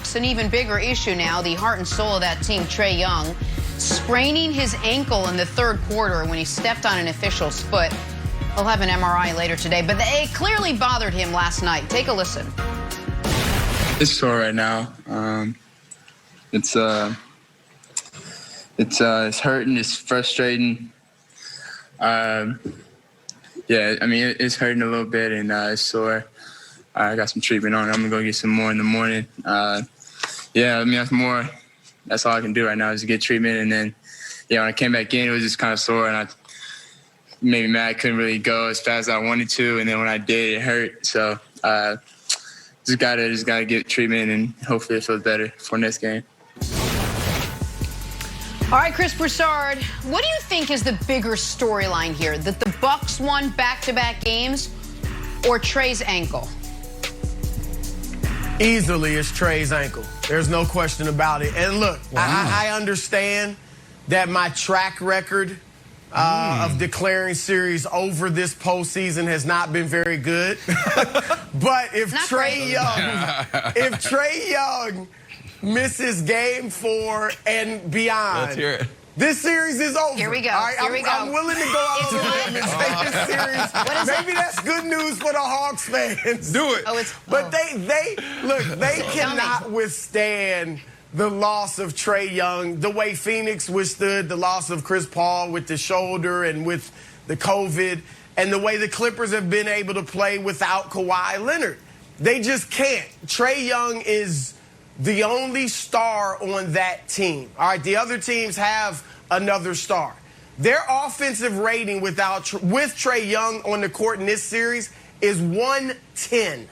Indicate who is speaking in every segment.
Speaker 1: Bucks, an even bigger issue now. The heart and soul of that team, Trey Young, spraining his ankle in the third quarter when he stepped on an official's foot. He'll have an MRI later today, but it clearly bothered him last night. Take a listen.
Speaker 2: It's sore right now. It's hurting. It's frustrating. Yeah, I mean, it's hurting a little bit, and it's sore. I got some treatment on it. I'm gonna go get some more in the morning. Yeah, I mean, that's all I can do right now is to get treatment. And then, yeah, when I came back in, it was just kind of sore, and I maybe mad I couldn't really go as fast as I wanted to. And then when I did, it hurt. So just gotta get treatment, and hopefully it feels better for next game.
Speaker 1: All right, Chris Broussard, what do you think is the bigger storyline here? That the Bucks won back-to-back games, or Trey's ankle?
Speaker 3: Easily, it's Trey's ankle. There's no question about it. And look, I understand that my track record of declaring series over this postseason has not been very good. But if Trey Young misses game 4 and beyond,
Speaker 4: let's hear it.
Speaker 3: This series is over.
Speaker 1: Here we go.
Speaker 3: All right,
Speaker 1: Here we go.
Speaker 3: I'm willing to go out on a limb and take this series. Maybe that's good news for the Hawks fans.
Speaker 4: Do it.
Speaker 3: But they cannot withstand the loss of Trae Young, the way Phoenix withstood the loss of Chris Paul with the shoulder and with the COVID, and the way the Clippers have been able to play without Kawhi Leonard. They just can't. Trae Young is the only star on that team. All right, the other teams have another star. Their offensive rating with Trae Young on the court in this series is 110.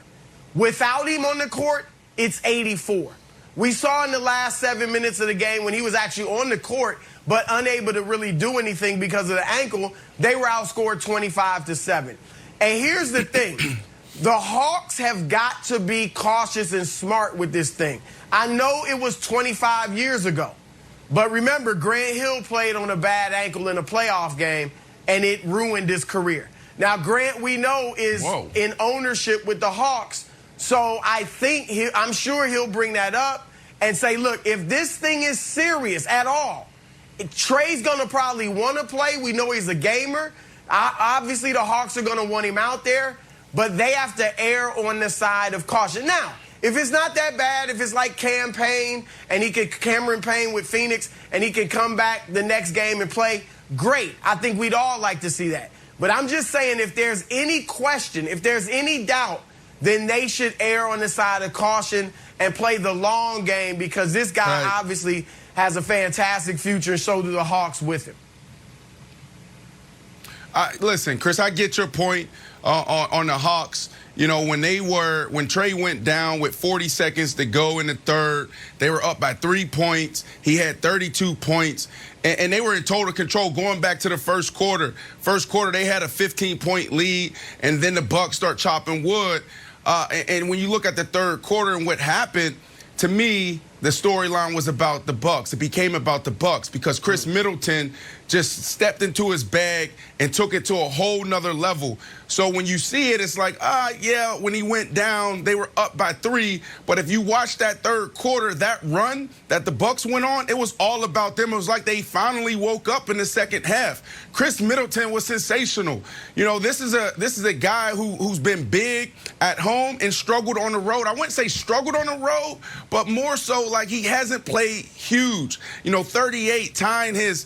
Speaker 3: Without him on the court, it's 84. We saw in the last 7 minutes of the game when he was actually on the court but unable to really do anything because of the ankle, they were outscored 25-7. And here's the thing. The Hawks have got to be cautious and smart with this thing. I know it was 25 years ago, but remember, Grant Hill played on a bad ankle in a playoff game, and it ruined his career. Now, Grant, we know, is in ownership with the Hawks, so I'm sure he'll bring that up and say, look, if this thing is serious at all, Trey's going to probably want to play. We know he's a gamer. Obviously, the Hawks are going to want him out there. But they have to err on the side of caution. Now, if it's not that bad, if it's like Cameron Payne with Phoenix, and he can come back the next game and play, great. I think we'd all like to see that. But I'm just saying, if there's any question, if there's any doubt, then they should err on the side of caution and play the long game, because this guy obviously has a fantastic future, and so do the Hawks with him.
Speaker 4: Listen, Chris, I get your point on the Hawks. You know, when Trey went down with 40 seconds to go in the third, they were up by 3 points. He had 32 points, and they were in total control going back to the first quarter. First quarter, they had a 15-point lead, and then the Bucks start chopping wood. And when you look at the third quarter and what happened, to me, the storyline was about the Bucks. It became about the Bucks because Chris Middleton just stepped into his bag and took it to a whole nother level. So when you see it, it's like, yeah, when he went down, they were up by 3. But if you watch that third quarter, that run that the Bucks went on, it was all about them. It was like they finally woke up in the second half. Chris Middleton was sensational. You know, this is a guy who's been big at home and struggled on the road. I wouldn't say struggled on the road, but more so like he hasn't played huge. You know, 38, tying his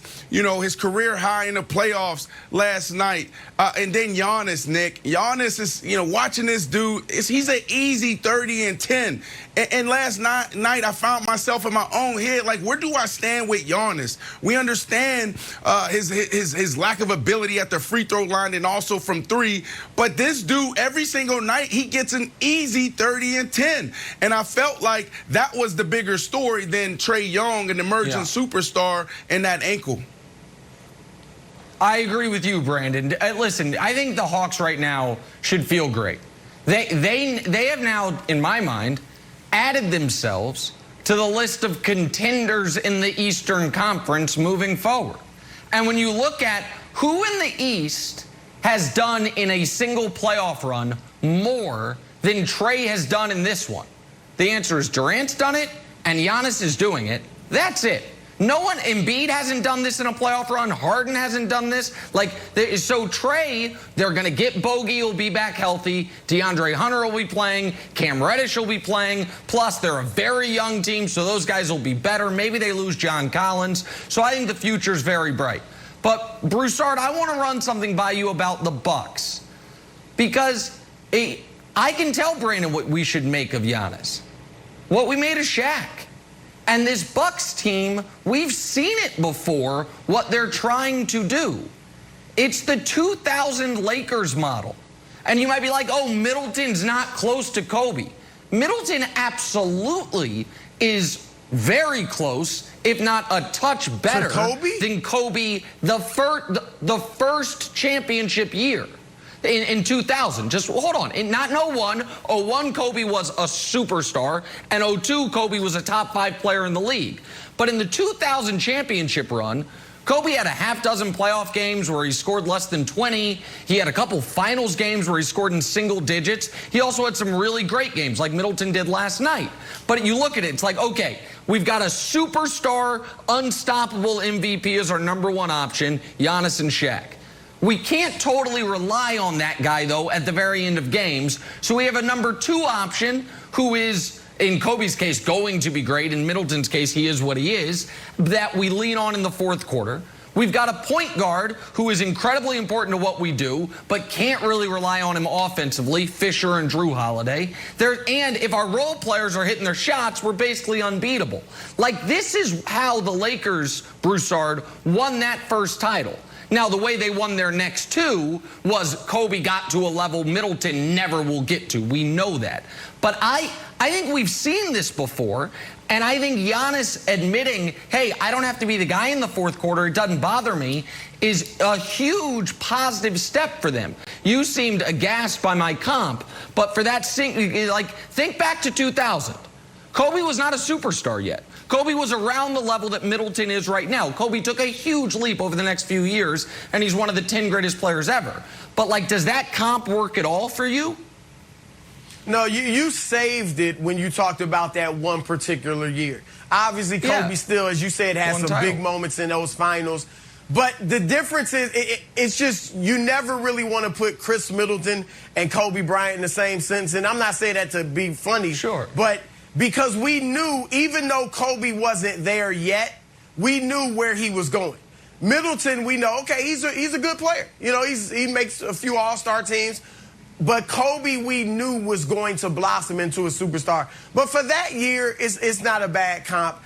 Speaker 4: career high in the playoffs last night. And then Giannis, Nick. Giannis is, watching this dude, he's an easy 30 and 10. And last night I found myself in my own head, like, where do I stand with Giannis? We understand his lack of ability at the free throw line and also from 3. But this dude, every single night, he gets an easy 30 and 10. And I felt like that was the bigger story than Trae Young, an emerging superstar, and that ankle.
Speaker 5: I agree with you, Brandon. Listen, I think the Hawks right now should feel great. They have now, in my mind, added themselves to the list of contenders in the Eastern Conference moving forward. And when you look at who in the East has done in a single playoff run more than Trae has done in this one, The answer is Durant's done it and Giannis is doing it. That's it. No one, Embiid hasn't done this in a playoff run. Harden hasn't done this. So Trae, they're going to get Bogey, he'll be back healthy. DeAndre Hunter will be playing. Cam Reddish will be playing. Plus, they're a very young team, so those guys will be better. Maybe they lose John Collins. So I think the future's very bright. But, Broussard, I want to run something by you about the Bucks. Because I can tell Brandon what we should make of Giannis. What we made of Shaq. And this Bucks team, we've seen it before, what they're trying to do. It's the 2000 Lakers model. And you might be like, oh, Middleton's not close to Kobe. Middleton absolutely is very close, if not a touch better than Kobe the first championship year. In 2000, just hold on, not in 01. 01, Kobe was a superstar, and 02, Kobe was a top 5 player in the league. But in the 2000 championship run, Kobe had a half dozen playoff games where he scored less than 20. He had a couple finals games where he scored in single digits. He also had some really great games like Middleton did last night. But you look at it, it's like, okay, we've got a superstar, unstoppable MVP as our #1 option, Giannis and Shaq. We can't totally rely on that guy, though, at the very end of games. So we have a #2 option who is, in Kobe's case, going to be great. In Middleton's case, he is what he is, that we lean on in the fourth quarter. We've got a point guard who is incredibly important to what we do, but can't really rely on him offensively, Fisher and Drew Holiday. And if our role players are hitting their shots, we're basically unbeatable. Like, this is how the Lakers, Broussard, won that first title. Now, the way they won their next 2 was Kobe got to a level Middleton never will get to. We know that. But I think we've seen this before, and I think Giannis admitting, hey, I don't have to be the guy in the fourth quarter, it doesn't bother me, is a huge positive step for them. You seemed aghast by my comp, but for that, think back to 2000. Kobe was not a superstar yet. Kobe was around the level that Middleton is right now. Kobe took a huge leap over the next few years, and he's one of the 10 greatest players ever. But, does that comp work at all for you?
Speaker 3: No, you saved it when you talked about that one particular year. Obviously, Kobe still, as you said, has some big moments in those finals. But the difference is, it's just you never really want to put Chris Middleton and Kobe Bryant in the same sentence. And I'm not saying that to be funny.
Speaker 5: Sure.
Speaker 3: But because we knew, even though Kobe wasn't there yet, we knew where he was going. Middleton, we know, okay, he's a good player. You know, he makes a few all-star teams. But Kobe, we knew, was going to blossom into a superstar. But for that year, it's not a bad comp.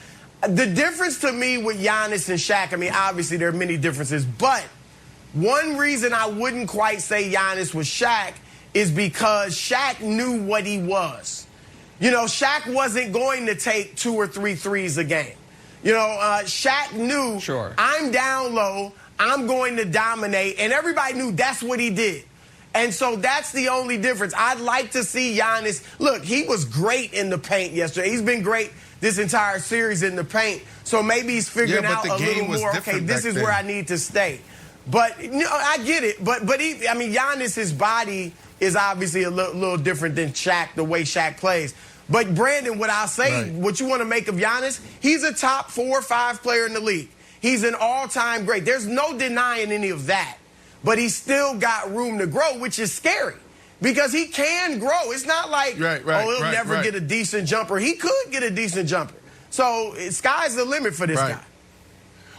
Speaker 3: The difference to me with Giannis and Shaq, I mean, obviously there are many differences, but one reason I wouldn't quite say Giannis was Shaq is because Shaq knew what he was. You know, Shaq wasn't going to take 2 or 3 threes a game. You know, Shaq knew, I'm down low, I'm going to dominate, and everybody knew that's what he did. And so that's the only difference. I'd like to see Giannis. Look, he was great in the paint yesterday. He's been great this entire series in the paint. So maybe he's figuring out a little more, okay, this is where I need to stay. But, you know, I get it. But I mean, Giannis, his body is obviously a little different than Shaq, the way Shaq plays. But, Brandon, what I'll say, what you want to make of Giannis, he's a top 4 or 5 player in the league. He's an all-time great. There's no denying any of that. But he's still got room to grow, which is scary. Because he can grow. It's not like, he'll never get a decent jumper. He could get a decent jumper. So, sky's the limit for this guy.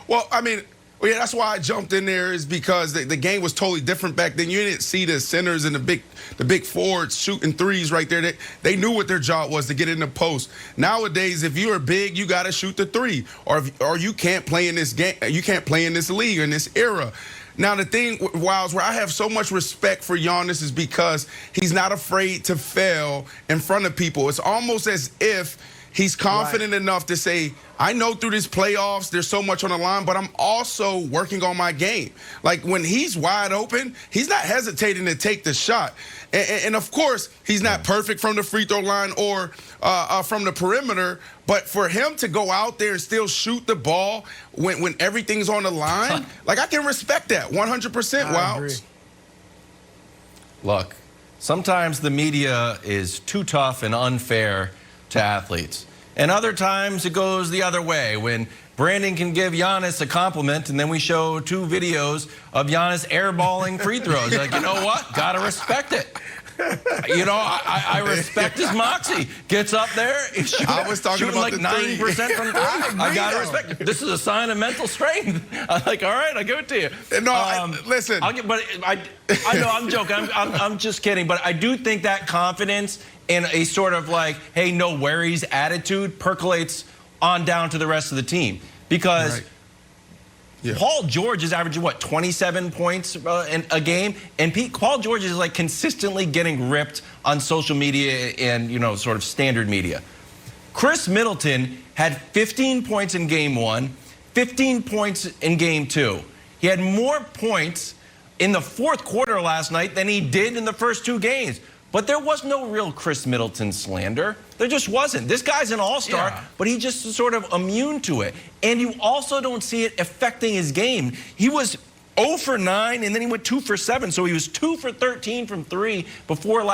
Speaker 4: Well, I mean, that's why I jumped in there, is because the game was totally different back then. You didn't see the centers and the big forwards shooting threes right there. They knew what their job was, to get in the post. Nowadays, if you're big, you got to shoot the 3, or you can't play in this game. You can't play in this league, in this era. Now, the thing, Wiles, where I have so much respect for Giannis is because he's not afraid to fail in front of people. It's almost as if he's confident enough to say, I know through this playoffs there's so much on the line, but I'm also working on my game. Like, when he's wide open, he's not hesitating to take the shot. And of course, he's not perfect from the free throw line or from the perimeter, but for him to go out there and still shoot the ball when everything's on the line, like, I can respect that 100%, Wiles.
Speaker 6: Look, sometimes the media is too tough and unfair to athletes. And other times it goes the other way when Brandon can give Giannis a compliment and then we show 2 videos of Giannis airballing free throws. Like, you know what? Gotta respect it. You know, I respect his moxie. Gets up there,
Speaker 4: I was talking
Speaker 6: shooting
Speaker 4: about
Speaker 6: like
Speaker 4: the
Speaker 6: 9% from three. I gotta respect it. This is a sign of mental strength. I'm like, all right, I give it to you.
Speaker 4: No, listen.
Speaker 6: I know I'm joking. I'm just kidding. But I do think that confidence and a sort of like, hey, no worries attitude percolates on down to the rest of the team. Because
Speaker 4: Right. Yeah.
Speaker 6: Paul George is averaging, what, 27 points in a game? And Paul George is like consistently getting ripped on social media and, you know, sort of standard media. Chris Middleton had 15 points in game 1, 15 points in game 2. He had more points in the fourth quarter last night than he did in the first 2 games. But there was no real Chris Middleton slander. There just wasn't. This guy's an all-star, but he just is sort of immune to it. And you also don't see it affecting his game. He was 0 for 9, and then he went 2 for 7. So he was 2 for 13 from 3 before last.